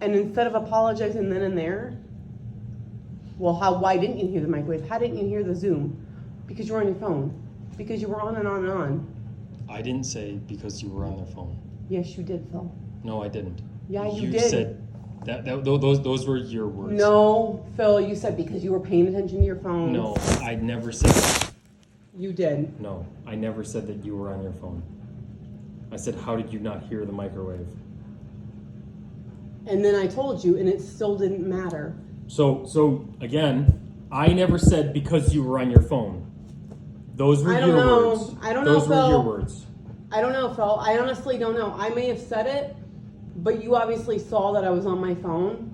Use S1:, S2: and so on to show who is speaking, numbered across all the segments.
S1: And instead of apologizing then and there, well, why didn't you hear the microwave? How didn't you hear the Zoom? Because you were on your phone. Because you were on and on and on.
S2: I didn't say because you were on their phone.
S1: Yes, you did, Phil.
S2: No, I didn't.
S1: Yeah, you did.
S2: You said those were your words.
S1: No, Phil, you said because you were paying attention to your phone.
S2: No, I never said that.
S1: You did.
S2: No, I never said that you were on your phone. I said, how did you not hear the microwave?
S1: And then I told you, and it still didn't matter.
S2: So again, I never said because you were on your phone. Those were your words.
S1: I don't know,
S2: Those
S1: Phil.
S2: were your words.
S1: I don't know, Phil. I honestly don't know. I may have said it, but you obviously saw that I was on my phone.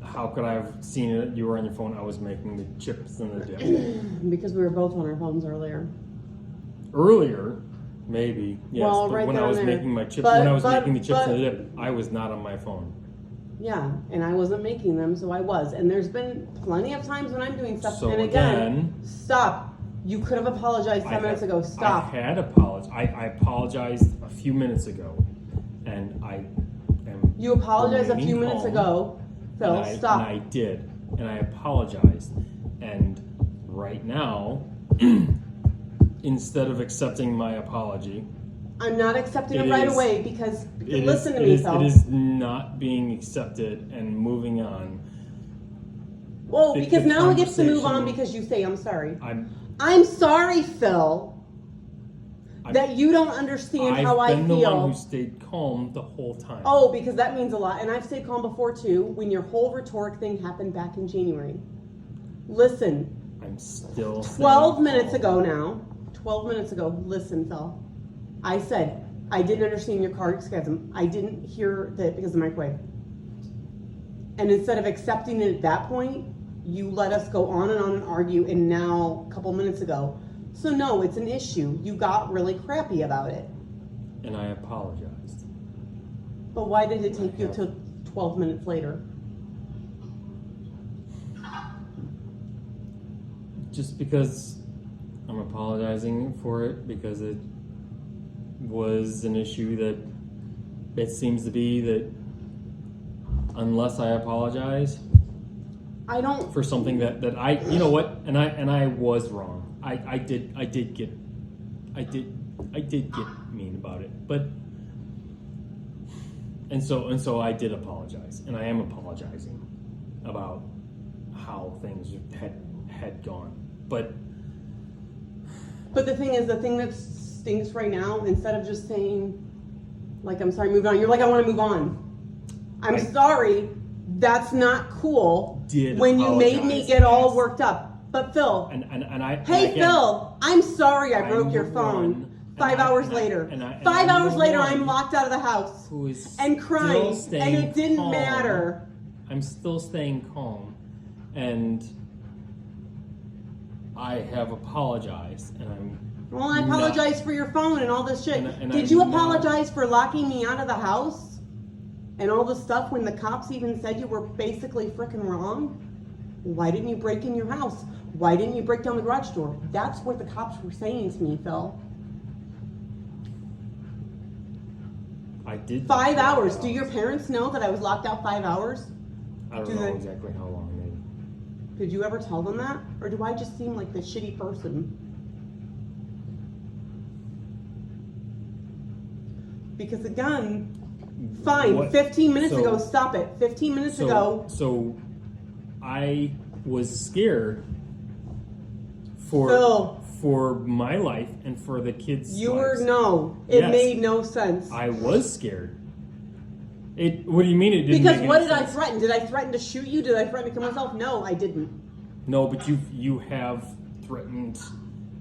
S2: How could I have seen it? You were on your phone. I was making the chips in the dip.
S1: Because we were both on our phones earlier.
S2: Earlier, maybe, yes.
S1: Well,
S2: but
S1: right
S2: when I was
S1: there.
S2: making my chips,
S1: But-
S2: when I was
S1: but-
S2: making the chips
S1: but-
S2: in the dip, I was not on my phone.
S1: Yeah, and I wasn't making them, so I was. And there's been plenty of times when I'm doing stuff.
S2: So
S1: and
S2: again,
S1: stop. You could have apologized 10 minutes ago. Stop.
S2: I had apologized. I apologized a few minutes ago, and I am.
S1: You apologized a few
S2: remaining
S1: minutes
S2: calm,
S1: ago. Phil, stop.
S2: And I did, and I apologized. And right now, instead of accepting my apology,
S1: I'm not accepting it right away because listen to
S2: it
S1: me,
S2: is,
S1: Phil.
S2: It is not being accepted and moving on.
S1: Well,
S2: The-
S1: because
S2: the
S1: now we get to move on
S2: conversation-
S1: because you say I'm sorry.
S2: I'm
S1: sorry, Phil, that you don't understand how I
S2: I've been the
S1: feel.
S2: one who stayed calm the whole time.
S1: Oh, because that means a lot. And I've stayed calm before too when your whole rhetoric thing happened back in January. Listen,
S2: I'm still
S1: 12 minutes ago now, 12 minutes ago, listen, Phil. I said, I didn't understand your car schism. I didn't hear that because of the microwave. And instead of accepting it at that point, you let us go on and argue, and now, a couple minutes ago. So no, it's an issue. You got really crappy about it.
S2: And I apologized.
S1: But why did it take you till 12 minutes later?
S2: Just because I'm apologizing for it, because it was an issue that it seems to be that unless I apologize
S1: I don't.
S2: for something that I, you know what, and I was wrong. I did get mean about it, but and so I did apologize, and I am apologizing about how things had gone, but
S1: But the thing is, the thing that stinks right now, instead of just saying, like, I'm sorry, move on, you're like, I want to move on. I'm sorry, that's not cool. When you made me get all worked up. But Phil, hey Phil, I'm sorry I broke your phone 5 hours later. 5 hours later, I'm locked out of the house and crying, and it didn't matter.
S2: I'm still staying calm, and I have apologized, and I'm.
S1: Well, I apologize for your phone and all this shit.
S2: And
S1: Did you apologize for locking me out of the house and all this stuff when the cops even said you were basically freaking wrong? Why didn't you break in your house? Why didn't you break down the garage door? That's what the cops were saying to me, Phil.
S2: I did.
S1: 5 hours. Do your parents know that I was locked out 5 hours?
S2: I don't know exactly how long, maybe.
S1: Did you ever tell them that? Or do I just seem like the shitty person? Because again, fine, 15 minutes ago, stop it. 15 minutes ago.
S2: So I was scared for my life and for the kids' lives.
S1: It made no sense.
S2: I was scared. What do you mean it didn't
S1: Because
S2: make
S1: what
S2: any
S1: did
S2: sense?
S1: I threaten? Did I threaten to shoot you? Did I threaten to kill myself? No, I didn't.
S2: No, but you have threatened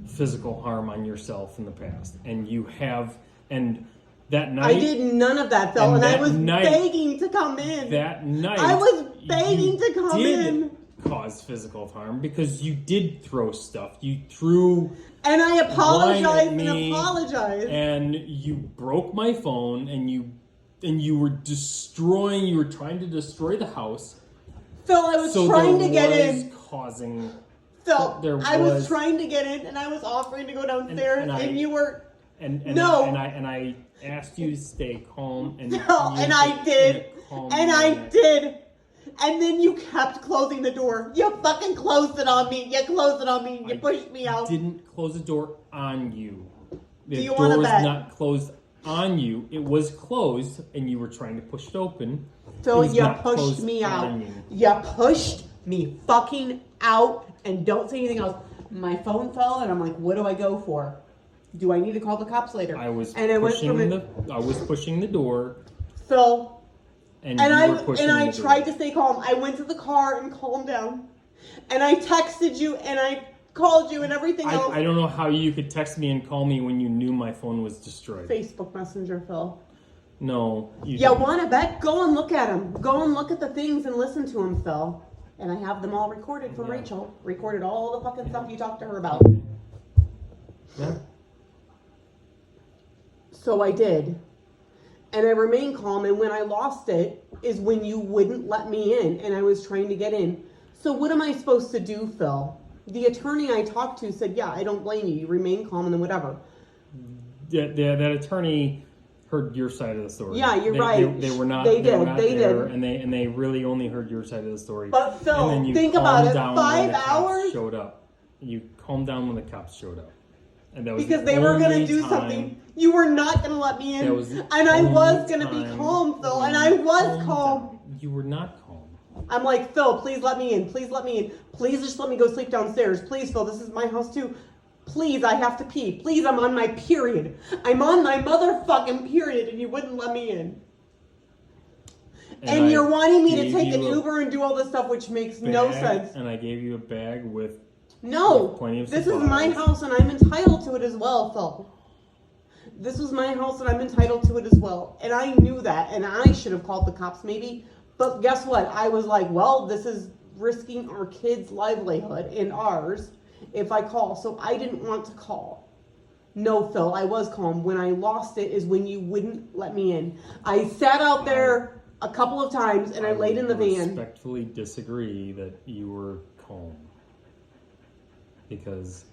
S2: physical harm on yourself in the past, and you have, and that night
S1: I did none of that, Phil, and I was begging to come in.
S2: That night
S1: I was begging to come in.
S2: Cause physical harm because you did throw stuff. You threw.
S1: And I apologized
S2: and
S1: apologized.
S2: And you broke my phone, and you were destroying. You were trying to destroy the house.
S1: Phil, I was trying to get in.
S2: Causing.
S1: Phil, I was trying to get in, and I was offering to go downstairs, and you were.
S2: And
S1: no.
S2: And asked you to stay calm and
S1: And I did. And I did. And then you kept closing the door. You fucking closed it on me. You closed it on me. You pushed me out.
S2: Didn't close the door on you. The
S1: Do you
S2: door
S1: wanna
S2: was
S1: bet?
S2: not closed on you. It was closed, and you were trying to push it open.
S1: So
S2: It was
S1: you
S2: not
S1: pushed
S2: closed
S1: me out.
S2: on you.
S1: You pushed me fucking out. And don't say anything else. My phone fell, and I'm like, what do I go for? Do I need to call the cops later?
S2: I was
S1: and I went
S2: pushing
S1: from
S2: I was pushing the door,
S1: Phil.
S2: and
S1: And
S2: you were pushing
S1: I
S2: the door.
S1: tried to stay calm. I went to the car and calmed down. And I texted you and I called you and everything else.
S2: I don't know how you could text me and call me when you knew my phone was destroyed.
S1: Facebook Messenger, Phil.
S2: No.
S1: You
S2: didn't.
S1: want to bet? Go and look at them. Go and look at the things and listen to them, Phil. And I have them all recorded from
S2: Yeah.
S1: Rachel. Recorded all the fucking stuff you talked to her about.
S2: Yeah.
S1: So I did. And I remained calm. And when I lost it is when you wouldn't let me in. And I was trying to get in. So what am I supposed to do, Phil? The attorney I talked to said, yeah, I don't blame you. You remain calm and then whatever.
S2: That attorney heard your side of the story.
S1: Yeah, you're right.
S2: They were not.
S1: They
S2: were
S1: did.
S2: not
S1: They
S2: there,
S1: did.
S2: And they really only heard your side of the story.
S1: But Phil,
S2: and then you
S1: think about
S2: calmed
S1: it.
S2: down when
S1: 5
S2: the cops
S1: hours?
S2: showed up. You calmed down when the cops showed up, and that was
S1: Because
S2: the
S1: they were going
S2: only
S1: to do
S2: time-
S1: something. You were not going to let me in.
S2: That was the
S1: And I
S2: only
S1: was going to be
S2: time
S1: calm, Phil.
S2: when
S1: And I
S2: you
S1: was
S2: calmed
S1: calm.
S2: down. You were not calm.
S1: I'm like, Phil, please let me in. Please let me in. Please just let me go sleep downstairs. Please, Phil, this is my house too. Please, I have to pee. Please, I'm on my period. I'm on my motherfucking period and you wouldn't let me in. And
S2: I
S1: you're wanting me to
S2: gave
S1: take an
S2: you a
S1: Uber and do all this stuff, which makes no
S2: bag,
S1: sense.
S2: And I gave you a bag with
S1: No,
S2: with plenty of
S1: this is my
S2: supplies.
S1: house and I'm entitled to it as well, Phil. This was my house and I'm entitled to it as well. And I knew that and I should have called the cops maybe. But guess what? I was like, well, this is risking our kids' livelihood and ours if I call. So I didn't want to call. No, Phil, I was calm. When I lost it is when you wouldn't let me in. I sat out there a couple of times and I laid in the
S2: would
S1: van.
S2: respectfully disagree that you were calm, because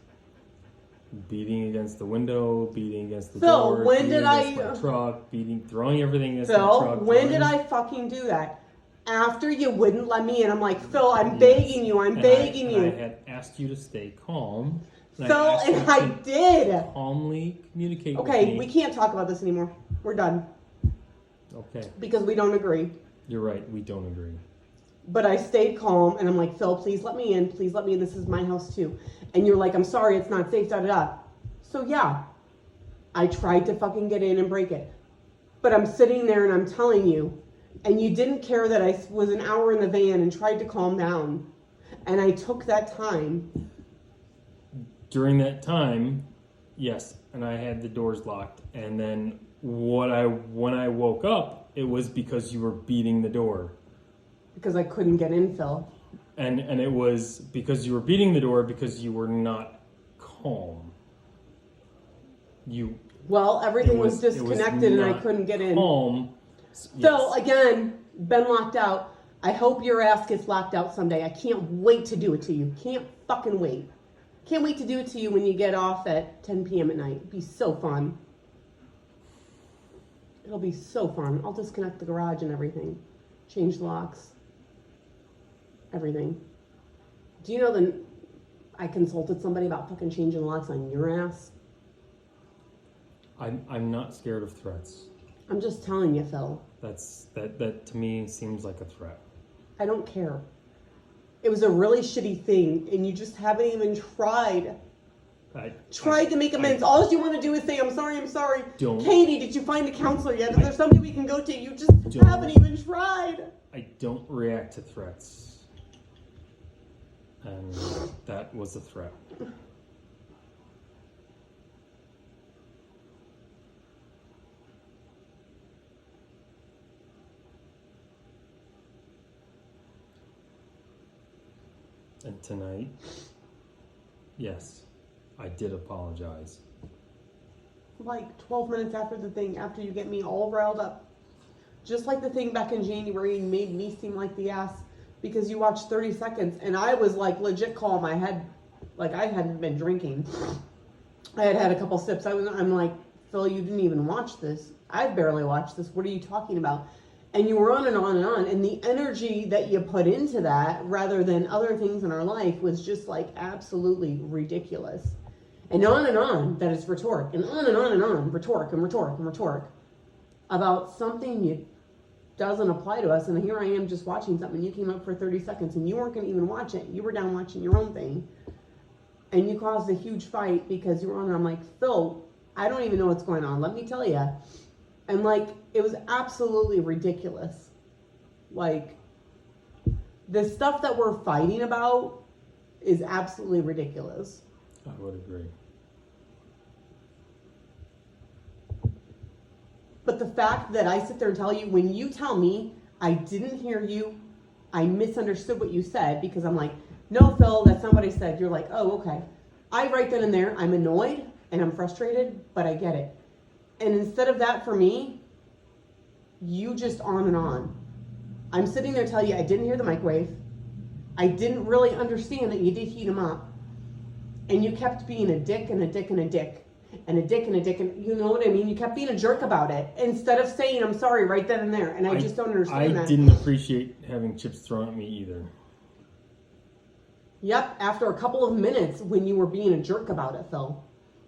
S2: beating against the window, beating against the
S1: Phil,
S2: door,
S1: when
S2: beating
S1: did
S2: against
S1: I-
S2: my truck, throwing everything against my
S1: Phil,
S2: truck.
S1: when did
S2: throwing-
S1: I fucking do that? After you wouldn't let me in. I'm like, Phil, I'm
S2: Yes.
S1: begging you. I'm
S2: And
S1: begging
S2: I
S1: you.
S2: had asked you to stay calm. And
S1: Phil,
S2: asked
S1: and
S2: you
S1: I
S2: to
S1: did.
S2: calmly communicate with
S1: Okay,
S2: me.
S1: we can't talk about this anymore. We're done.
S2: Okay,
S1: Because we don't agree.
S2: you're right. We don't agree.
S1: But I stayed calm and I'm like, Phil, please let me in. Please let me in. This is my house too. And you're like, I'm sorry, it's not safe, da da da. So yeah, I tried to fucking get in and break it. But I'm sitting there and I'm telling you, and you didn't care that I was an hour in the van and tried to calm down. And I took that time.
S2: During that time, yes, and I had the doors locked. And then when I woke up, it was because you were beating the door.
S1: Because I couldn't get in, Phil.
S2: And it was because you were beating the door because you were not calm.
S1: Well, everything was
S2: it was
S1: disconnected and I
S2: not
S1: couldn't get in.
S2: Calm.
S1: Phil, again, been locked out. I hope your ass gets locked out someday. I can't wait to do it to you. Can't fucking wait. Can't wait to do it to you when you get off at 10 p.m. at night. It'll be so fun. It'll be so fun. I'll disconnect the garage and everything. Change the locks. Everything. Do you know that I consulted somebody about fucking changing the locks on your ass?
S2: I'm not scared of threats.
S1: I'm just telling you, Phil.
S2: That to me seems like a threat.
S1: I don't care. It was a really shitty thing, and you just haven't even tried. Tried to make amends. All you want to do is say, I'm sorry, I'm sorry.
S2: Don't.
S1: Katie, did you find a counselor yet? Is there somebody we can go to? You just
S2: Don't.
S1: haven't even tried.
S2: I don't react to threats. And that was a threat. And tonight, yes, I did apologize.
S1: Like 12 minutes after the thing, after you get me all riled up. Just like the thing back in January made me seem like the ass because you watched 30 seconds and I was like legit calm. I hadn't been drinking. I had had a couple sips. I'm like, Phil, you didn't even watch this. I've barely watched this. What are you talking about? And you were on and on and on. And the energy that you put into that, rather than other things in our life, was just like absolutely ridiculous. And on, that is rhetoric. And on, rhetoric and rhetoric and rhetoric. About something you doesn't apply to us. And here I am just watching something. You came up for 30 seconds and you weren't going to even watch it. You were down watching your own thing. And you caused a huge fight because you were on there. I'm like, Phil, I don't even know what's going on. Let me tell you. And like, it was absolutely ridiculous. Like, the stuff that we're fighting about is absolutely ridiculous.
S2: I would agree.
S1: But the fact that I sit there and tell you, when you tell me I didn't hear you, I misunderstood what you said, because I'm like, no, Phil, that's not what I said. You're like, oh, okay. I right then and there, I'm annoyed and I'm frustrated, but I get it. And instead of that for me, you just on and on. I'm sitting there telling you I didn't hear the microwave. I didn't really understand that you did heat them up. And you kept being a dick and a dick and a dick. And a dick and a dick, and you know what I mean? You kept being a jerk about it instead of saying I'm sorry right then and there. And I just don't understand that.
S2: I didn't appreciate having chips thrown at me either.
S1: Yep, after a couple of minutes when you were being a jerk about it, Phil.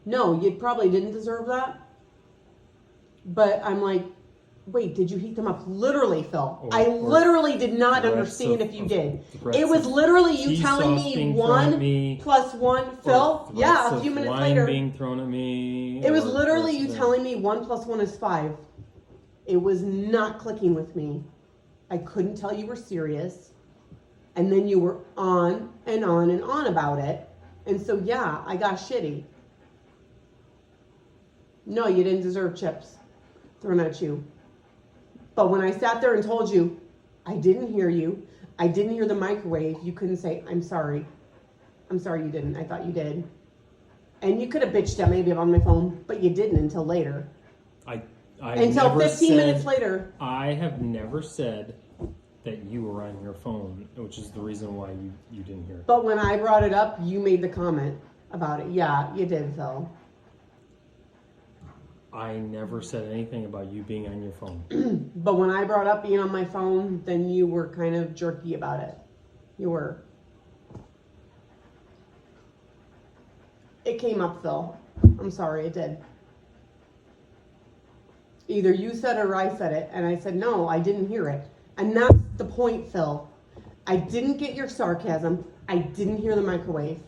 S1: No, you probably didn't deserve that. But I'm like, wait, did you heat them up? Literally, Phil. I literally did not understand if you did. It was literally you telling me 1 plus 1, Phil. Yeah, a few minutes later.
S2: Being thrown at me.
S1: It was literally you telling me 1 plus 1 is 5. It was not clicking with me. I couldn't tell you were serious. And then you were on and on and on about it. And so, yeah, I got shitty. No, you didn't deserve chips thrown at you. But when I sat there and told you, I didn't hear you, I didn't hear the microwave, you couldn't say, I'm sorry. I'm sorry you didn't. I thought you did. And you could have bitched at me on my phone, but you didn't until later. Until 15 minutes later.
S2: I have never said that you were on your phone, which is the reason why you didn't hear it.
S1: But when I brought it up, you made the comment about it. Yeah, you did, Phil.
S2: I never said anything about you being on your phone.
S1: But when I brought up being on my phone, then you were kind of jerky about it. You were. It came up, Phil. I'm sorry, it did. Either you said it or I said it, and I said, no, I didn't hear it. And that's the point, Phil. I didn't get your sarcasm. I didn't hear the microwave.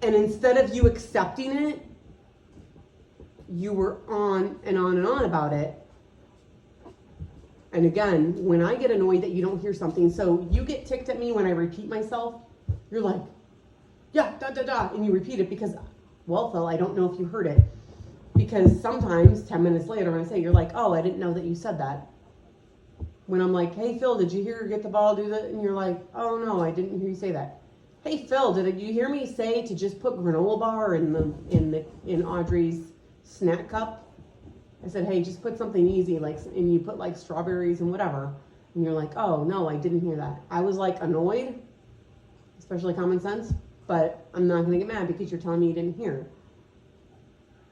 S1: And instead of you accepting it, you were on and on and on about it. And again, when I get annoyed that you don't hear something, so you get ticked at me when I repeat myself, you're like, yeah, da, da, da, and you repeat it because, well, Phil, I don't know if you heard it. Because sometimes, 10 minutes later, when I say, you're like, oh, I didn't know that you said that. When I'm like, hey, Phil, did you hear her get the ball, do that? And you're like, oh, no, I didn't hear you say that. Hey, Phil, did you hear me say to just put granola bar in Audrey's snack cup? I said, hey, just put something easy, like, and you put like strawberries and whatever. And you're like, oh, no, I didn't hear that. I was like annoyed, especially common sense, but I'm not going to get mad because you're telling me you didn't hear.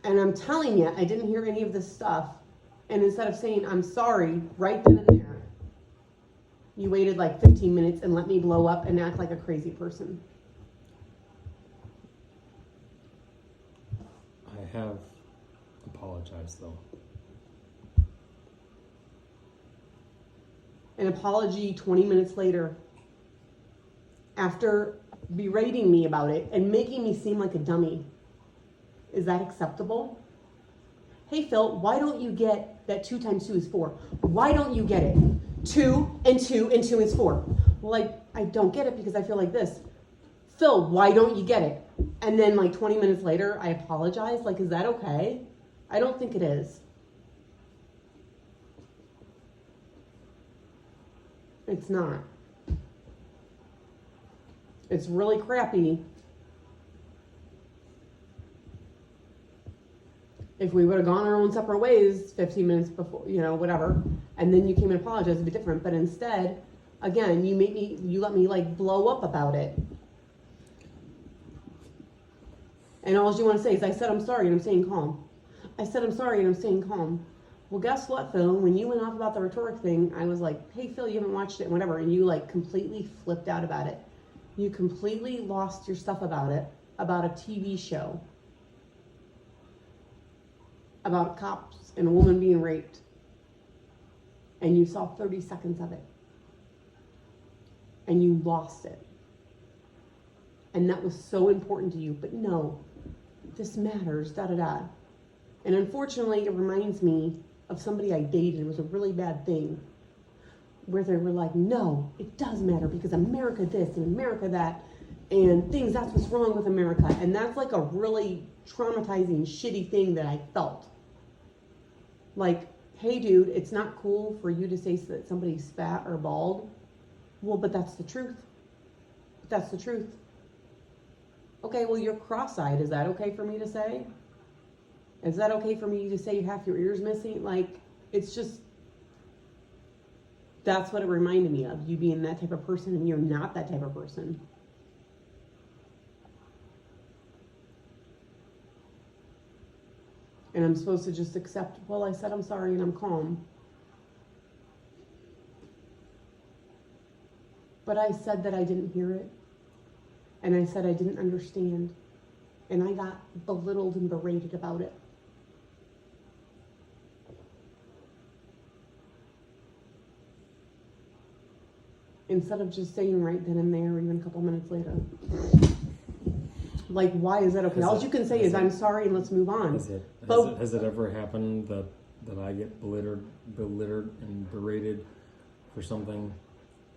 S1: And I'm telling you, I didn't hear any of this stuff. And instead of saying, I'm sorry, right then and there, you waited like 15 minutes and let me blow up and act like a crazy person.
S2: I have apologized, though.
S1: An apology 20 minutes later, after berating me about it and making me seem like a dummy. Is that acceptable? Hey, Phil, why don't you get that 2 times 2 is 4? Why don't you get it? 2 and 2 and 2 is 4. Well, I don't get it because I feel like this. Phil, why don't you get it? And then like 20 minutes later, I apologize. Like, is that okay? I don't think it is. It's not. It's really crappy. If we would have gone our own separate ways 15 minutes before, whatever, and then you came and apologized, it'd be different. But instead, again, you let me like blow up about it. And all you want to say is, I said I'm sorry, and I'm staying calm. I said, I'm sorry, and I'm staying calm. Well, guess what, Phil? When you went off about the rhetoric thing, I was like, hey, Phil, you haven't watched it, and whatever. And you, like, completely flipped out about it. You completely lost your stuff about it, about a TV show, about cops and a woman being raped. And you saw 30 seconds of it. And you lost it. And that was so important to you. But no, this matters, da-da-da. And unfortunately, it reminds me of somebody I dated. It was a really bad thing. Where they were like, no, it does matter because America this and America that. And things, that's what's wrong with America. And that's like a really traumatizing, shitty thing that I felt. Like, hey dude, it's not cool for you to say that somebody's fat or bald. Well, but that's the truth. That's the truth. Okay, well, you're cross-eyed. Is that okay for me to say? Is that okay for me to say you have your ears missing? Like, it's just, that's what it reminded me of, you being that type of person, and you're not that type of person. And I'm supposed to just accept, well, I said I'm sorry and I'm calm. But I said that I didn't hear it. And I said I didn't understand. And I got belittled and berated about it. Instead of just saying right then and there, or even a couple minutes later. Like, why is that okay? All you can say is, I'm sorry and let's move on.
S2: Has it ever happened that I get belittled and berated for something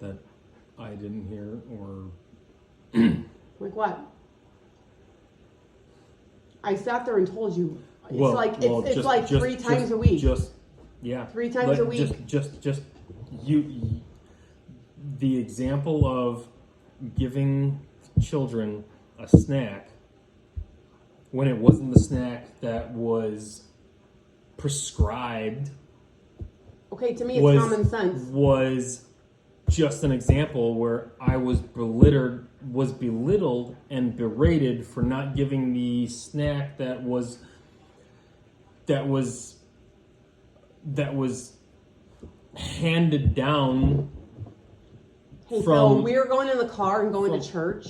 S2: that I didn't hear, or...
S1: Like what? I sat there and told you. It's like three times a week. 3 times a week.
S2: Just you. The example of giving children a snack when it wasn't the snack that was prescribed.
S1: Okay, to me it's common sense.
S2: Was just an example where I was belittled and berated for not giving the snack that was handed down.
S1: Hey, Phil, we were going in the car and going to church,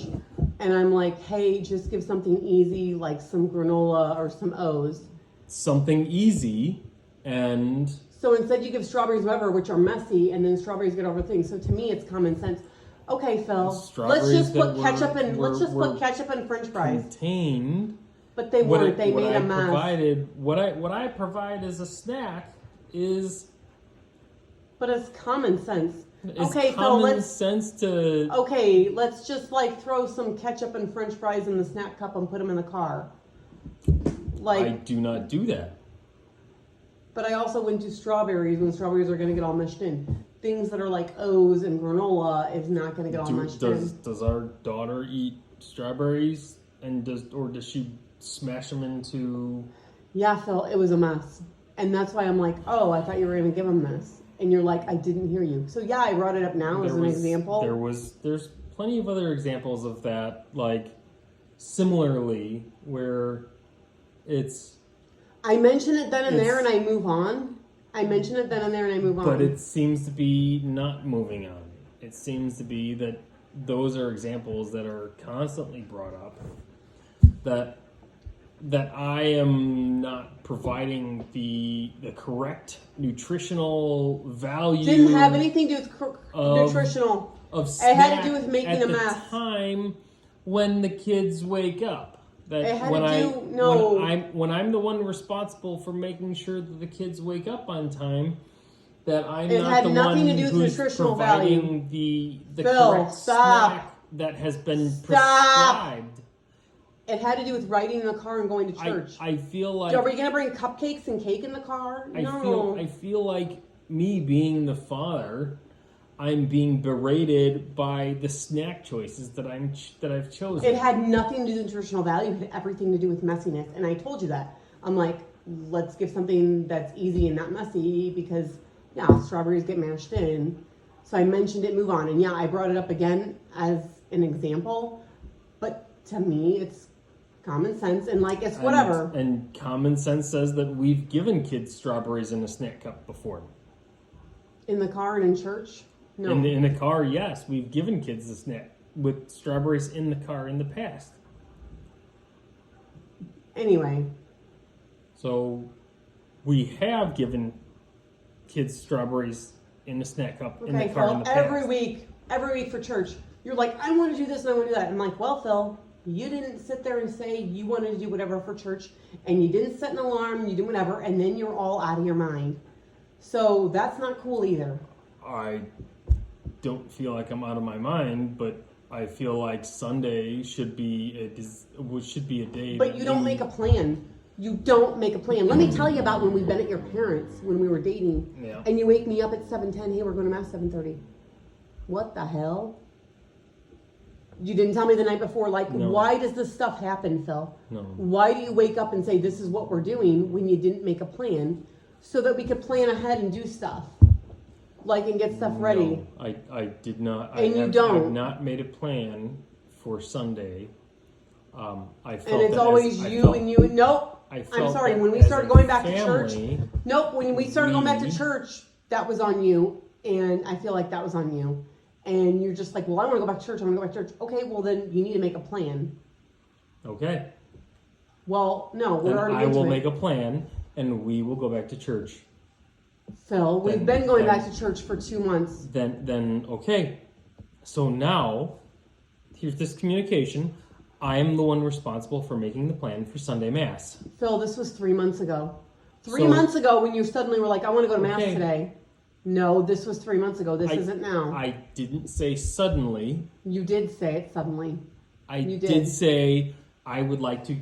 S1: and I'm like, hey, just give something easy, like some granola or some O's.
S2: Something easy, and...
S1: So instead you give strawberries, whatever, which are messy, and then strawberries get over things. So to me, it's common sense. Okay, Phil, let's just put ketchup and French fries.
S2: Contained,
S1: but they weren't. They made a mess.
S2: What I provide as a snack is...
S1: But it's common sense.
S2: Okay, Phil, let's
S1: just like throw some ketchup and French fries in the snack cup and put them in the car. Like,
S2: I do not do that.
S1: But I also wouldn't do strawberries when strawberries are going to get all mushed in. Things that are like O's and granola is not going to get all mushed in.
S2: Does our daughter eat strawberries, and does she smash them into? Yeah,
S1: Phil, it was a mess, and that's why I'm like, oh, I thought you were going to give them this. And you're like, I didn't hear you. So yeah, I brought it up now as an example.
S2: There's plenty of other examples of that, like similarly, where it's...
S1: I mention it then and there and I move on. But
S2: it seems to be not moving on. It seems to be that those are examples that are constantly brought up that I am not providing the correct nutritional value.
S1: Didn't have anything to do with nutritional. It had to do with making a mess.
S2: At the time when the kids wake up.
S1: When
S2: I'm the one responsible for making sure that the kids wake up on time, that I'm
S1: it
S2: not
S1: had
S2: the
S1: nothing
S2: one
S1: to do with
S2: who's
S1: nutritional
S2: providing
S1: value.
S2: the
S1: Phil,
S2: correct
S1: stop.
S2: snack that has been prescribed.
S1: It had to do with riding in the car and going to church.
S2: I feel like...
S1: Are we going to bring cupcakes and cake in the car? No.
S2: I feel like me being the father, I'm being berated by the snack choices that I've chosen.
S1: It had nothing to do with nutritional value. It had everything to do with messiness. And I told you that. I'm like, let's give something that's easy and not messy because, strawberries get mashed in. So I mentioned it, move on. And I brought it up again as an example. But to me, it's Common sense, and like, it's whatever.
S2: And common sense says that we've given kids strawberries in a snack cup before.
S1: In the car and in church? No.
S2: In the car, yes. We've given kids a snack with strawberries in the car in the past.
S1: Anyway.
S2: So we have given kids strawberries in the snack cup in the car in the past.
S1: Every week for church, you're like, I want to do this and I want to do that. I'm like, well, Phil, you didn't sit there and say you wanted to do whatever for church, and you didn't set an alarm, you did whatever, and then you're all out of your mind. So that's not cool either.
S2: I don't feel like I'm out of my mind, but I feel like Sunday should be a day.
S1: But you don't make a plan. You don't make a plan. Let me tell you about when we've been at your parents' when we were dating,
S2: yeah.
S1: And you wake me up at 7:10. Hey, we're going to mass 7:30. What the hell? You didn't tell me the night before. Like,
S2: no.
S1: Why does this stuff happen, Phil?
S2: No.
S1: Why do you wake up and say this is what we're doing when you didn't make a plan, so that we could plan ahead and do stuff, like, and get stuff ready?
S2: No, I did not.
S1: And
S2: I have not made a plan for Sunday. I felt
S1: and it's always you. Nope. I'm sorry. When we started going back to church, nope. When we started going back to church, that was on you, and I feel like that was on you. And you're just like, well, I want to go back to church. I want to go back to church. Okay, well then you need to make a plan.
S2: Okay.
S1: Well, no, we're already
S2: I
S1: into
S2: will
S1: it.
S2: make a plan, and we will go back to church.
S1: Phil, we've been going back to church for 2 months.
S2: Then okay. So now, here's this communication. I am the one responsible for making the plan for Sunday Mass.
S1: Phil, this was 3 months ago. 3 months ago when you suddenly were like, I want to go to Mass today. No, this was 3 months ago. This isn't now.
S2: I didn't say suddenly.
S1: You did say it suddenly.
S2: I did say I would like to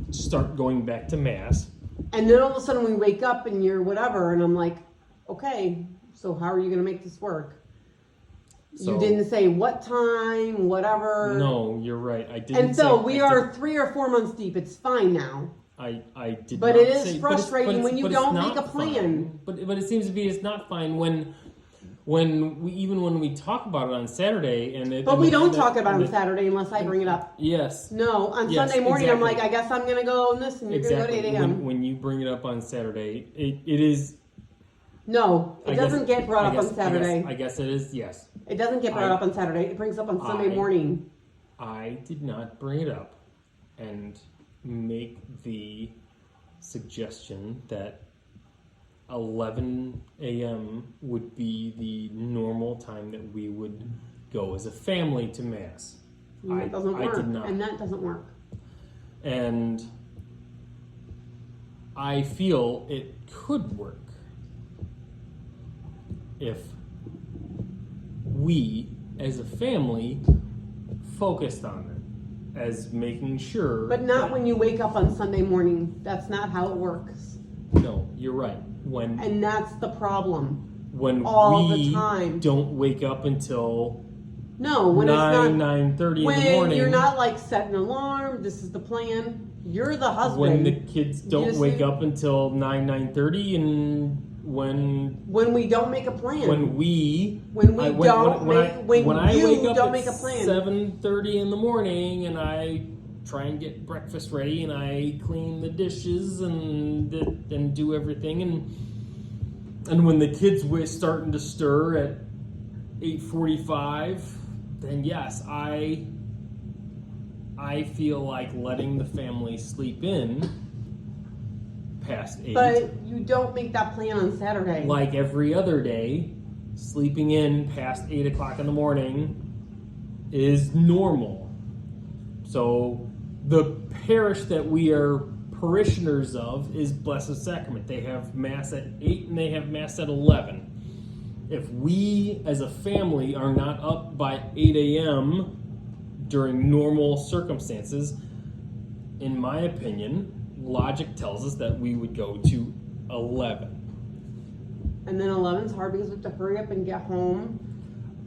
S2: start going back to Mass.
S1: And then all of a sudden we wake up and you're whatever, and I'm like, okay, so how are you going to make this work? So, you didn't say what time, whatever.
S2: No, you're right. I didn't.
S1: And so we are 3 or 4 months deep. It's fine now.
S2: I did.
S1: But
S2: not
S1: it is
S2: say,
S1: frustrating when you don't make a plan.
S2: But it seems to be it's not fine when we talk about it on Saturday
S1: But we don't talk about it on Saturday unless I bring it up.
S2: Yes.
S1: No, on Sunday morning
S2: exactly.
S1: I'm like, I guess I'm gonna go on this, and you're gonna go to 8 a.m.
S2: When you bring it up on Saturday, it is.
S1: No, it doesn't get brought up on Saturday.
S2: I guess it is. Yes.
S1: It doesn't get brought up on Saturday. It brings up on Sunday morning.
S2: I did not bring it up and make the suggestion that 11 a.m. would be the normal time that we would go as a family to Mass.
S1: That doesn't work.
S2: I did not.
S1: And that doesn't work.
S2: And I feel it could work if we, as a family, focused on it as making sure.
S1: But not when you wake up on Sunday morning. That's not how it works.
S2: No, you're right.
S1: And that's the problem.
S2: When
S1: all
S2: we
S1: the time.
S2: Don't wake up until
S1: when
S2: 9:30 in the morning.
S1: When you're not like set an alarm, this is the plan. You're the husband.
S2: When the kids don't wake up until 9:30, and when
S1: we don't make a plan.
S2: When you
S1: don't make a plan.
S2: 7:30 in the morning, and I try and get breakfast ready, and I clean the dishes and do everything, and when the kids were starting to stir at 8:45, then yes, I feel like letting the family sleep in past 8.
S1: But you don't make that plan on Saturday.
S2: Like every other day, sleeping in past 8 o'clock in the morning is normal. So the parish that we are parishioners of is Blessed Sacrament. They have Mass at 8 and they have Mass at 11. If we as a family are not up by 8 a.m. during normal circumstances, in my opinion, logic tells us that we would go to 11.
S1: And then 11's hard because we have to hurry up and get home.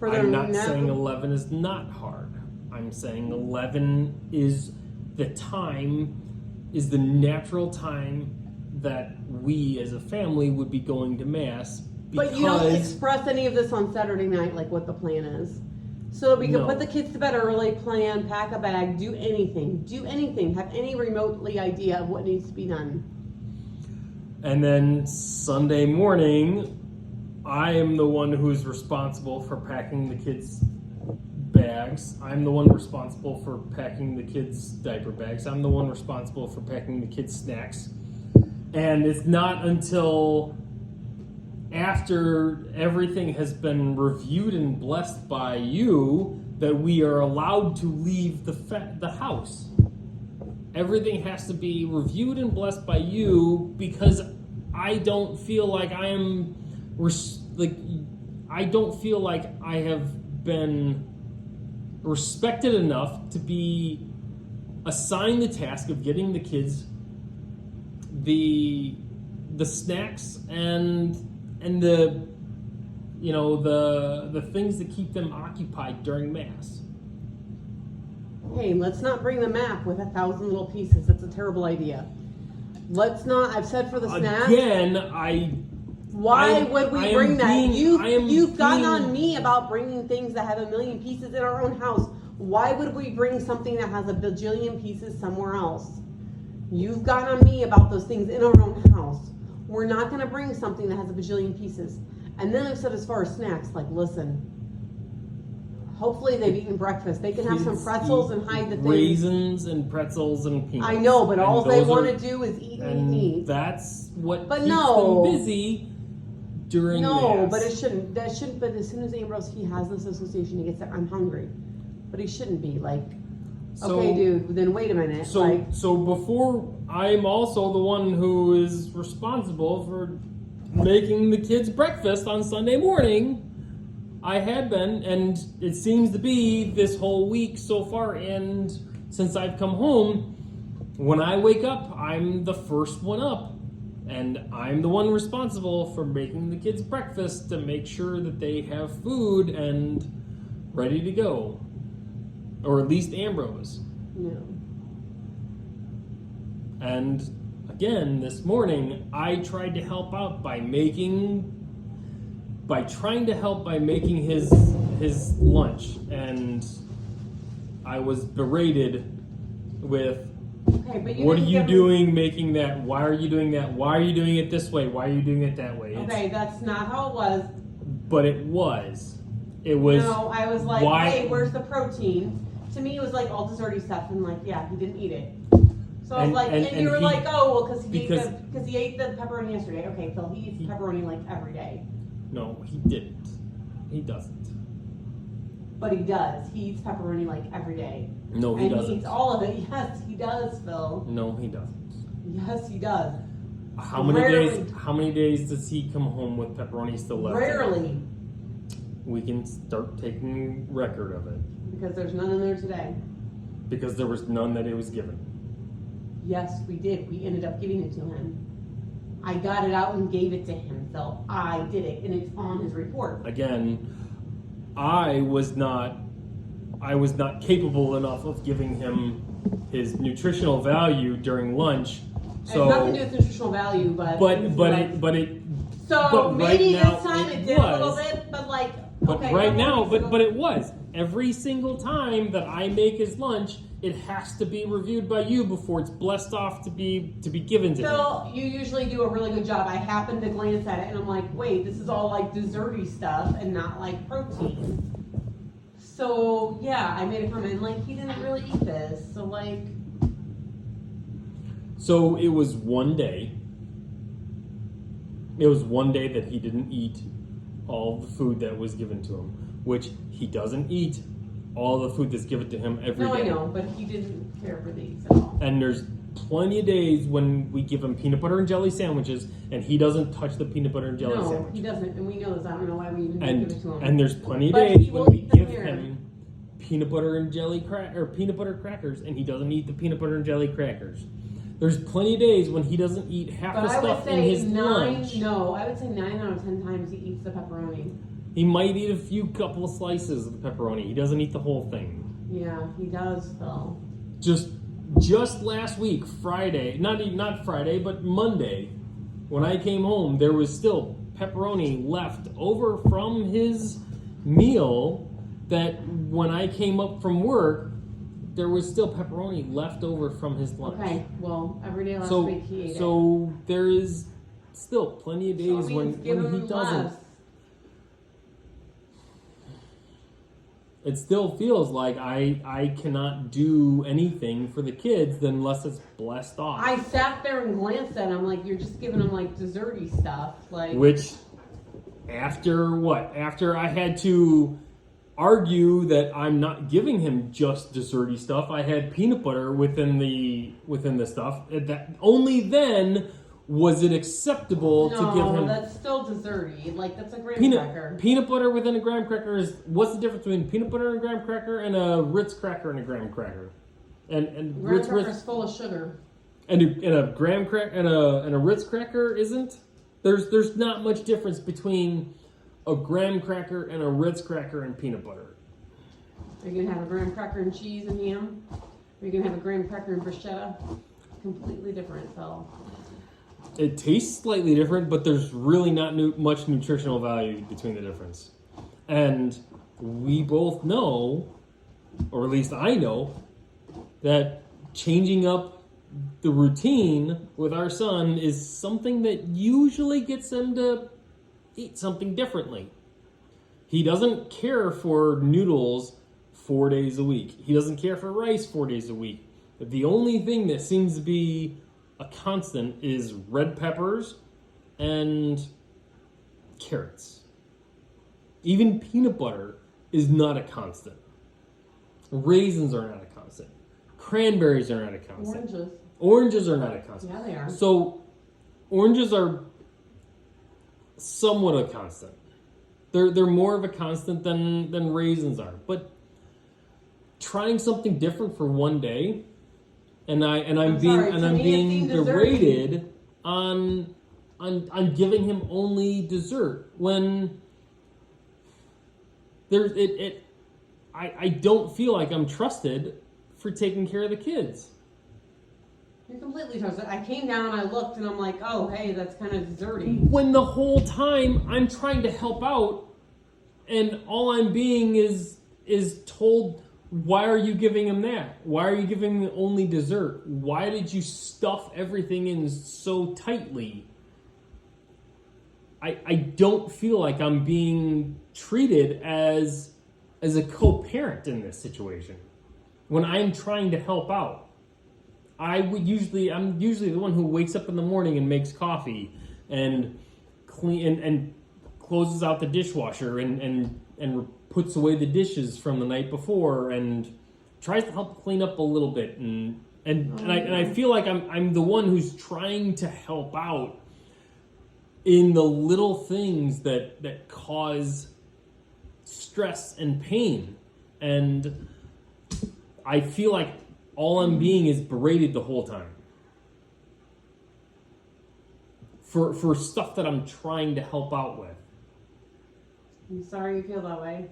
S2: I'm not saying 11 is not hard. I'm saying 11 is the natural time that we as a family would be going to Mass.
S1: But you don't express any of this on Saturday night, like what the plan is. So that we can
S2: No.
S1: put the kids to bed early, plan, pack a bag, do anything, have any remotely idea of what needs to be done.
S2: And then Sunday morning, I am the one who's responsible for packing the kids' bags. I'm the one responsible for packing the kids' diaper bags. I'm the one responsible for packing the kids' snacks. And it's not until after everything has been reviewed and blessed by you that we are allowed to leave the house. Everything has to be reviewed and blessed by you, because I don't feel like I am I don't feel like I have been respected enough to be assigned the task of getting the kids the snacks and the the things that keep them occupied during Mass.
S1: Hey, let's not bring the map with 1,000 little pieces. That's a terrible idea. Let's not. I've said for the snacks.
S2: Again,
S1: Why would we bring that? You've gotten
S2: being-
S1: on me about bringing things that have a million pieces in our own house. Why would we bring something that has a bajillion pieces somewhere else? You've gotten on me about those things in our own house. We're not going to bring something that has a bajillion pieces. And then I've said, as far as snacks, like, listen, hopefully they've eaten breakfast. They can have some
S2: Kids
S1: pretzels
S2: eat
S1: and hide the things.
S2: Raisins and pretzels and peanuts.
S1: I know, but
S2: And
S1: all they
S2: those
S1: want
S2: are-
S1: to do is eat
S2: And
S1: and eat.
S2: that's what
S1: But
S2: keeps
S1: no.
S2: them busy during
S1: No,
S2: Mass.
S1: but it shouldn't. That shouldn't. But as soon as Ambrose, he has this association, he gets that I'm hungry, but he shouldn't be like.
S2: So-
S1: Okay, dude. Then wait a minute.
S2: So before, I'm also the one who is responsible for making the kids breakfast on Sunday morning. I had been, and it seems to be this whole week so far, and since I've come home, when I wake up, I'm the first one up. And I'm the one responsible for making the kids breakfast to make sure that they have food and ready to go. Or at least Ambrose.
S1: no.
S2: And again, this morning, I tried to help out by trying to help by making his lunch, and I was berated with,
S1: Okay, but you
S2: what are
S1: didn't
S2: you
S1: give me-
S2: doing making that? Why are you doing that? Why are you doing it this way? Why are you doing it that way?
S1: Okay, that's not how it was.
S2: But it was. It was.
S1: No, I was like,
S2: why-
S1: hey, where's the protein? To me, it was like all desserty stuff, and like, yeah, he didn't eat it. So I was
S2: And-
S1: like,
S2: and-
S1: and,
S2: and
S1: you were
S2: he-
S1: like, oh, well,
S2: because-
S1: because he ate the pepperoni yesterday. Okay, Phil, he eats pepperoni like every day,
S2: No, he didn't. He doesn't.
S1: but he does. He eats pepperoni like every day.
S2: No, he
S1: and
S2: doesn't.
S1: he eats all of it. Yes, he does, Phil.
S2: No, he doesn't.
S1: Yes, he does.
S2: How many
S1: Rarely.
S2: days? How many days does he come home with pepperoni still left? in it?
S1: Rarely,
S2: We can start taking record of it
S1: because there's none in there today.
S2: because there was none that it was given.
S1: Yes, we did. We ended up giving it to him. I got it out and gave it to him, Phil. I did it, and it's on his report.
S2: Again, I was not capable enough of giving him his nutritional value during lunch. So,
S1: it has nothing to do with nutritional value, but
S2: so
S1: so maybe
S2: right now
S1: this time it
S2: it
S1: did a little
S2: was.
S1: bit, but like
S2: But
S1: okay,
S2: right
S1: how
S2: now,
S1: many
S2: but it was every single time that I make his lunch, it has to be reviewed by you before it's blessed off to be given to him.
S1: Phil, you usually do a really good job. I happened to glance at it and I'm like, wait, this is all like desserty stuff and not like protein. So yeah, I made a comment like he didn't really eat this. So like
S2: So it was one day. It was one day that he didn't eat all the food that was given to him, which he doesn't eat all the food that's given to him every day.
S1: no, I know, but he didn't care for these at all.
S2: And there's plenty of days when we give him peanut butter and jelly sandwiches, and he doesn't touch the peanut butter and jelly
S1: No,
S2: sandwich.
S1: he doesn't, and we know this. I don't know why we even
S2: And
S1: give it to him.
S2: and there's plenty of
S1: But
S2: days
S1: he
S2: when
S1: will
S2: we
S1: eat them
S2: give
S1: here.
S2: him peanut butter and jelly or peanut butter crackers, and he doesn't eat the peanut butter and jelly crackers. There's plenty of days when he doesn't eat half
S1: but
S2: the
S1: I would
S2: stuff in
S1: say
S2: his
S1: nine.
S2: lunch.
S1: No, I would say 9 out of 10 times he eats the pepperoni.
S2: He might eat a couple of slices of the pepperoni. He doesn't eat the whole thing.
S1: Yeah, he does, Phil.
S2: Just last week, Friday, not Friday, but Monday, when I came home, there was still pepperoni left over from his meal that when I came up from work, there was still pepperoni left over from his lunch.
S1: Okay, well, every day last
S2: So,
S1: week he ate it.
S2: so there is still plenty of
S1: So
S2: days
S1: it means give
S2: when he
S1: him
S2: doesn't.
S1: less.
S2: It still feels like I cannot do anything for the kids unless it's blessed off.
S1: I sat there and glanced at him like you're just giving him like desserty stuff, like.
S2: Which, after what? After I had to argue that I'm not giving him just desserty stuff, I had peanut butter within the stuff. That only then was it acceptable to give him.
S1: No, that's still desserty. Like that's a graham cracker.
S2: Peanut butter within a graham cracker is what's the difference between peanut butter and a graham cracker and a Ritz cracker and a graham cracker? And
S1: Graham
S2: Ritz
S1: cracker's full of sugar.
S2: and a graham cracker and a Ritz cracker isn't. There's not much difference between a graham cracker and a Ritz cracker and peanut butter.
S1: Are you gonna have a graham cracker and cheese and ham? Are you gonna have a graham cracker and bruschetta? Completely different, Phil.
S2: It tastes slightly different, but there's really not much nutritional value between the difference. And we both know, or at least I know, that changing up the routine with our son is something that usually gets him to eat something differently. He doesn't care for noodles 4 days a week. He doesn't care for rice 4 days a week. The only thing that seems to be a constant is red peppers and carrots. Even peanut butter is not a constant. Raisins are not a constant. Cranberries are not a constant. Oranges are not a constant.
S1: Yeah, they are.
S2: So oranges are somewhat a constant. They're more of a constant than raisins are. But trying something different for one day, and I'm being berated on giving him only dessert when I don't feel like I'm trusted for taking care of the kids.
S1: You're completely trusted. I came down and I looked and I'm like, oh, hey, that's kind of desserty.
S2: When the whole time I'm trying to help out, and all I'm being is told, why are you giving him that? Why are you giving him only dessert? Why did you stuff everything in so tightly? I don't feel like I'm being treated as a co-parent in this situation when I'm trying to help out. I'm usually the one who wakes up in the morning and makes coffee and clean and closes out the dishwasher and puts away the dishes from the night before and tries to help clean up a little bit and I feel like I'm the one who's trying to help out in the little things that cause stress and pain, and I feel like all I'm being is berated the whole time for stuff that I'm trying to help out with.
S1: I'm sorry you feel that way.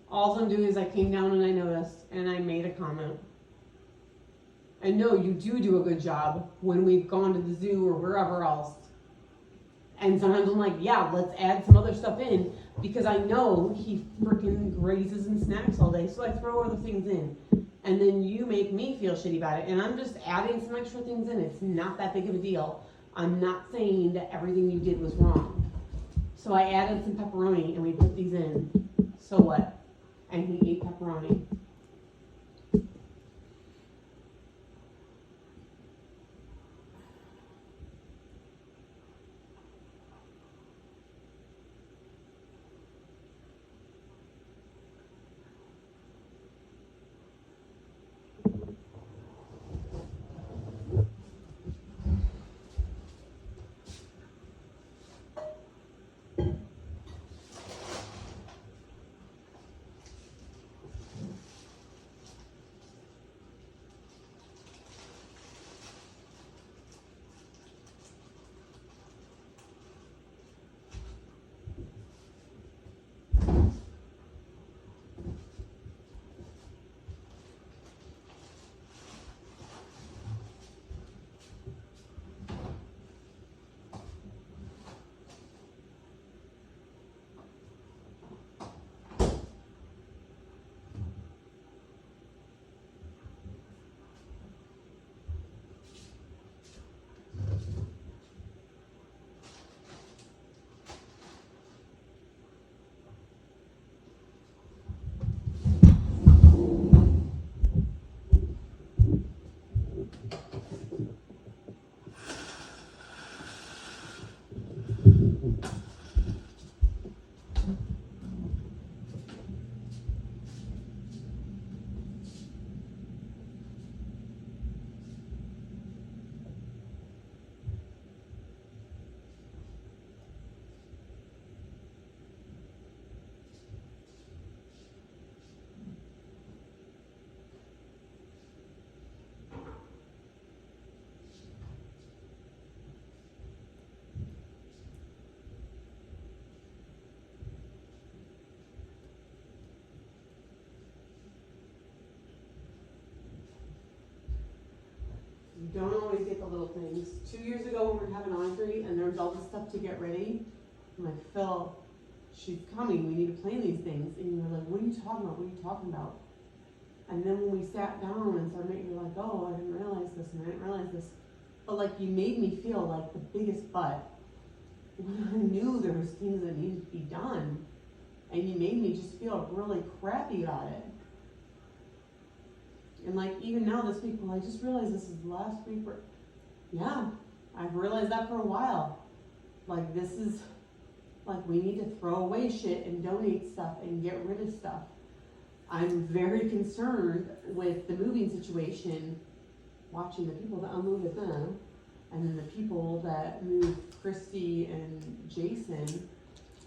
S1: All I'm doing is I came down and I noticed and I made a comment. I know you do a good job when we've gone to the zoo or wherever else. And sometimes I'm like, yeah, let's add some other stuff in because I know he freaking grazes and snacks all day. So I throw other things in. And then you make me feel shitty about it. And I'm just adding some extra things in. It's not that big of a deal. I'm not saying that everything you did was wrong. So I added some pepperoni and we put these in. So what? And he ate pepperoni. And 2 years ago when we were having Audrey and there was all this stuff to get ready, I'm like, Phil, she's coming, we need to plan these things. And you were like, what are you talking about? What are you talking about? And then when we sat down and started making, you're like, oh, I didn't realize this and I didn't realize this. But like, you made me feel like the biggest butt when I knew there was things that needed to be done. And you made me just feel really crappy about it. And like, even now this week, well, I just realized this is the last week where, yeah, I've realized that for a while. Like, this is, like, we need to throw away shit and donate stuff and get rid of stuff. I'm very concerned with the moving situation, watching the people that unloaded them, and then the people that moved Christy and Jason.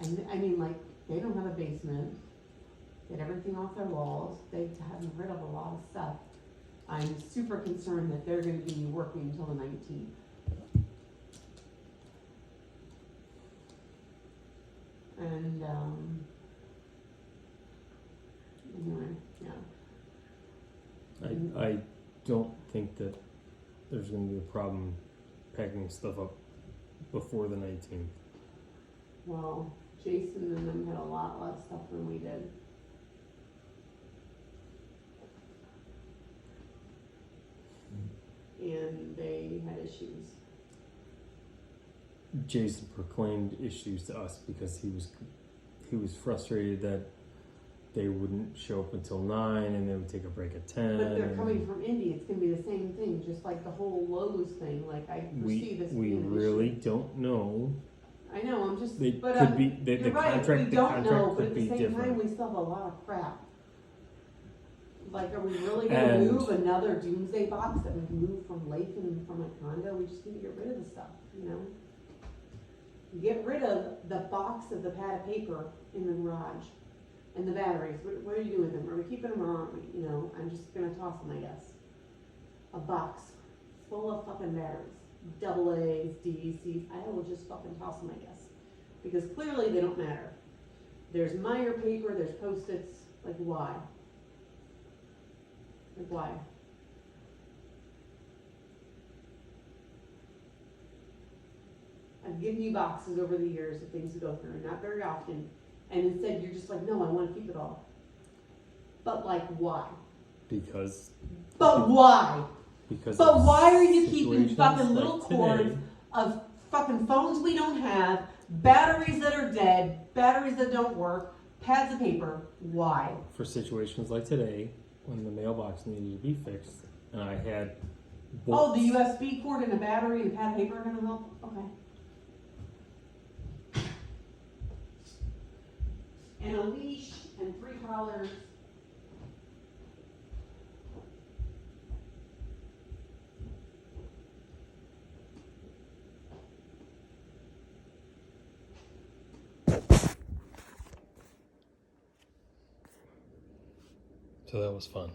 S1: And I mean, like, they don't have a basement. Get everything off their walls. They've gotten rid of a lot of stuff. I'm super concerned that they're going to be working until the 19th. And, anyway, yeah.
S2: I don't think that there's going to be a problem packing stuff up before the 19th.
S1: Well, Jason and them had a lot less stuff than we did. And they had issues.
S2: Jason proclaimed issues to us because he was frustrated that they wouldn't show up until 9 and they would take a break at 10.
S1: But they're coming from Indy. It's going to be the same thing, just like the whole Lowe's thing. Like, I foresee this
S2: we
S1: being an
S2: really
S1: issue.
S2: don't know.
S1: I know, I'm just,
S2: It
S1: but
S2: could be the
S1: you're right,
S2: contract.
S1: we
S2: The
S1: don't
S2: contract
S1: know, but
S2: could
S1: at
S2: be
S1: the same
S2: different.
S1: time, we still have a lot of crap. Like, are we really gonna
S2: And-
S1: move another doomsday box that we've moved from Latham from a condo? We just need to get rid of the stuff, you know? Get rid of the box of the pad of paper in the garage and the batteries. What are you doing with them? Are we keeping them or aren't we? You know, I'm just gonna toss them, I guess. A box full of fucking batteries. AA's, DVCs, I will just fucking toss them, I guess. Because clearly they don't matter. There's Meyer paper, there's Post-its, like why? Like why? I've given you boxes over the years of things to go through, not very often, and instead you're just like, no, I want to keep it all. But like, why?
S2: Because.
S1: But why?
S2: Because.
S1: But
S2: of
S1: why are you keeping
S2: situations
S1: fucking
S2: like
S1: little
S2: today.
S1: cords of fucking phones we don't have, batteries that are dead, batteries that don't work, pads of paper? Why?
S2: For situations like today, when the mailbox needed to be fixed, and I had.
S1: Oh,
S2: books.
S1: the USB cord and a battery and a pad of paper are gonna help? Okay. And a leash and 3 collars.
S2: So that was fun.